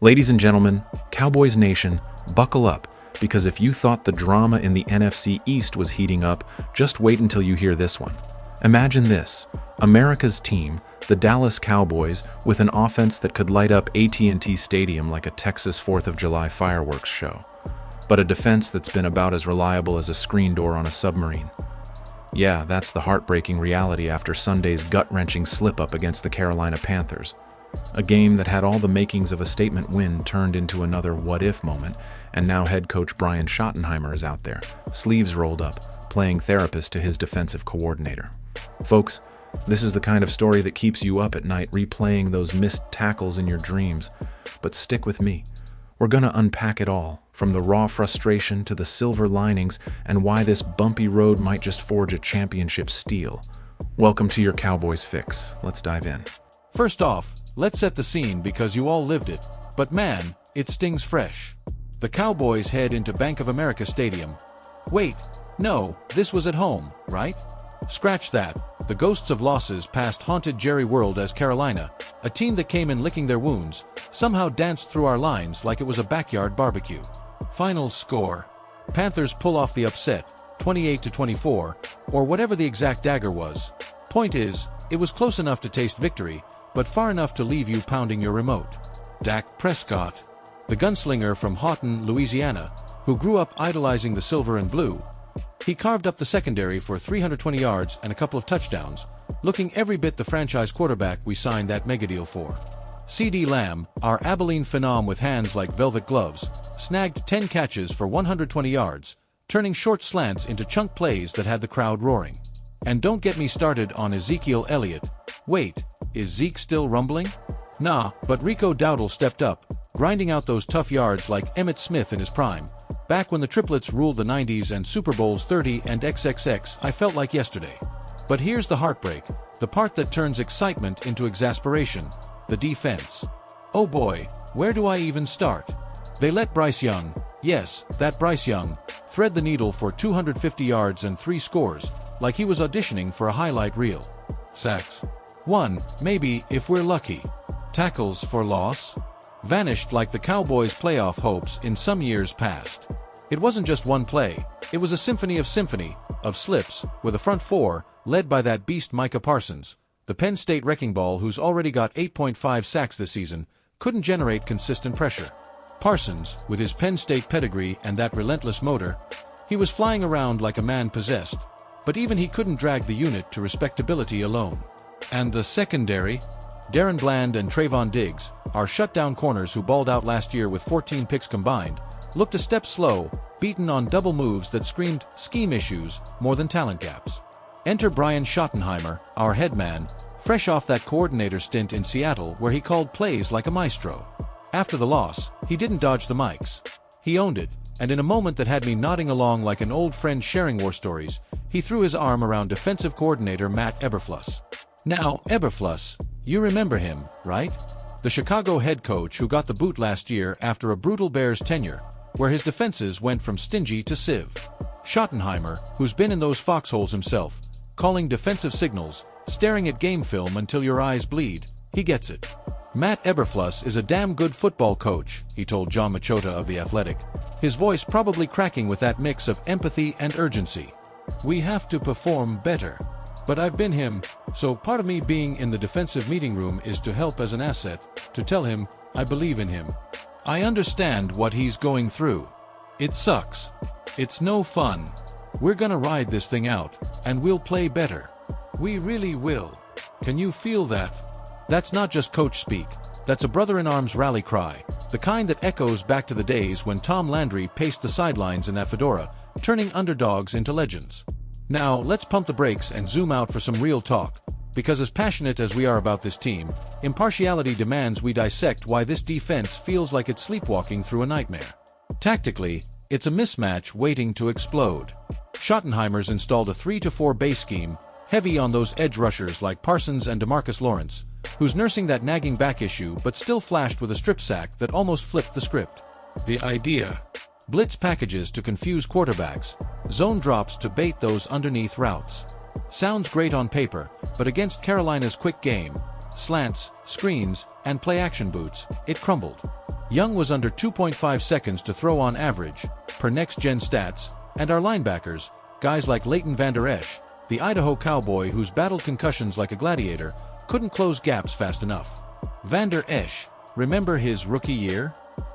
Ladies and gentlemen, Cowboys Nation, buckle up, because if you thought the drama in the NFC East was heating up, just wait until you hear this one. Imagine this: America's team, the Dallas Cowboys, with an offense that could light up AT&T Stadium like a Texas 4th of July fireworks show, but a defense that's been about as reliable as a screen door on a submarine. Yeah, that's the heartbreaking reality after Sunday's gut-wrenching slip-up against the Carolina Panthers. A game that had all the makings of a statement win turned into another what-if moment, and now head coach Brian Schottenheimer is out there, sleeves rolled up, playing therapist to his defensive coordinator. Folks, this is the kind of story that keeps you up at night, replaying those missed tackles in your dreams. But stick with me. We're gonna unpack it all, from the raw frustration to the silver linings and why this bumpy road might just forge a championship steel. Welcome to your Cowboys Fix. Let's dive in. First off, let's set the scene because you all lived it. But man, it stings fresh. The Cowboys head into Bank of America Stadium. Wait, no, this was at home, right? Scratch that. The ghosts of losses past haunted Jerry World as Carolina, a team that came in licking their wounds, somehow danced through our lines like it was a backyard barbecue. Final score: Panthers pull off the upset, 28-24, or whatever the exact dagger was. Point is, it was close enough to taste victory, but far enough to leave you pounding your remote. Dak Prescott, the gunslinger from Houghton, Louisiana, who grew up idolizing the silver and blue, he carved up the secondary for 320 yards and a couple of touchdowns, looking every bit the franchise quarterback we signed that megadeal for. CeeDee Lamb, our Abilene phenom with hands like velvet gloves, snagged 10 catches for 120 yards, turning short slants into chunk plays that had the crowd roaring. And don't get me started on Ezekiel Elliott. Wait, is Zeke still rumbling? Nah, but Rico Dowdle stepped up, grinding out those tough yards like Emmitt Smith in his prime. Back when the triplets ruled the 90s and Super Bowls 30 and XXX, I felt like yesterday. But here's the heartbreak, the part that turns excitement into exasperation: the defense. Oh boy, where do I even start? They let Bryce Young, yes, that Bryce Young, thread the needle for 250 yards and 3 scores, like he was auditioning for a highlight reel. Sacks: 1, maybe, if we're lucky. Tackles for loss? Vanished like the Cowboys' playoff hopes in some years past. It wasn't just one play, it was a symphony of slips, with a front four, led by that beast Micah Parsons, the Penn State wrecking ball who's already got 8.5 sacks this season, couldn't generate consistent pressure. Parsons, with his Penn State pedigree and that relentless motor, he was flying around like a man possessed, but even he couldn't drag the unit to respectability alone. And the secondary? Darren Bland and Trayvon Diggs, our shutdown corners who balled out last year with 14 picks combined, looked a step slow, beaten on double moves that screamed scheme issues more than talent gaps. Enter Brian Schottenheimer, our head man, fresh off that coordinator stint in Seattle where he called plays like a maestro. After the loss, he didn't dodge the mics. He owned it, and in a moment that had me nodding along like an old friend sharing war stories, he threw his arm around defensive coordinator Matt Eberflus. Now, Eberflus, you remember him, right? The Chicago head coach who got the boot last year after a brutal Bears tenure, where his defenses went from stingy to sieve. Schottenheimer, who's been in those foxholes himself, calling defensive signals, staring at game film until your eyes bleed, he gets it. Matt Eberflus is a damn good football coach, he told John Machota of The Athletic, his voice probably cracking with that mix of empathy and urgency. We have to perform better. But I've been him, so part of me being in the defensive meeting room is to help as an asset, to tell him I believe in him. I understand what he's going through. It sucks. It's no fun. We're gonna ride this thing out, and we'll play better. We really will. Can you feel that? That's not just coach speak. That's a brother-in-arms rally cry, the kind that echoes back to the days when Tom Landry paced the sidelines in that fedora, turning underdogs into legends. Now, let's pump the brakes and zoom out for some real talk, because as passionate as we are about this team, impartiality demands we dissect why this defense feels like it's sleepwalking through a nightmare. Tactically, it's a mismatch waiting to explode. Schottenheimer's installed a 3-4 base scheme, heavy on those edge rushers like Parsons and DeMarcus Lawrence, who's nursing that nagging back issue but still flashed with a strip sack that almost flipped the script. The idea: blitz packages to confuse quarterbacks, zone drops to bait those underneath routes. Sounds great on paper, but against Carolina's quick game, slants, screens, and play-action boots, it crumbled. Young was under 2.5 seconds to throw on average, per next-gen stats, and our linebackers, guys like Leighton Vander Esch, the Idaho Cowboy who's battled concussions like a gladiator, couldn't close gaps fast enough. Vander Esch, remember his rookie year?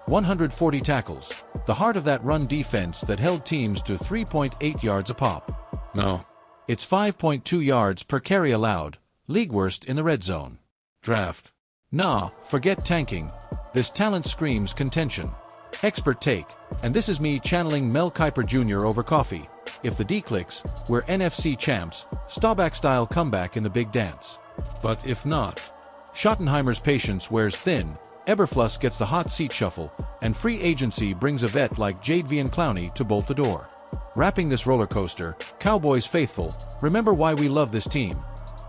140 tackles, the heart of that run defense that held teams to 3.8 yards a pop. No. It's 5.2 yards per carry allowed, league worst in the red zone. Draft. Nah, forget tanking. This talent screams contention. Expert take, and this is me channeling Mel Kiper Jr. over coffee. If the D clicks, we're NFC champs, Staubach-style comeback in the big dance. But if not, Schottenheimer's patience wears thin, Eberfluss gets the hot seat shuffle, and free agency brings a vet like Jadeveon Clowney to bolt the door. Wrapping this roller coaster, Cowboys faithful, remember why we love this team.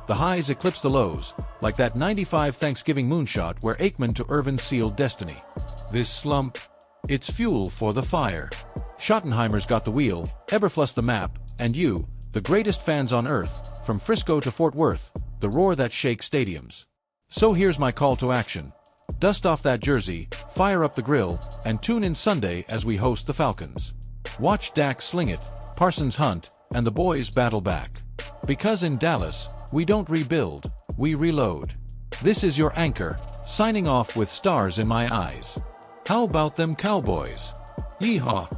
The highs eclipse the lows, like that 95 Thanksgiving moonshot where Aikman to Irvin sealed destiny. This slump, it's fuel for the fire. Schottenheimer's got the wheel, Eberfluss the map, and you, the greatest fans on earth, from Frisco to Fort Worth, the roar that shakes stadiums. So here's my call to action. Dust off that jersey, fire up the grill, and tune in Sunday as we host the Falcons. Watch Dak sling it, Parsons hunt, and the boys battle back. Because in Dallas, we don't rebuild, we reload. This is your anchor, signing off with stars in my eyes. How about them Cowboys? Yeehaw!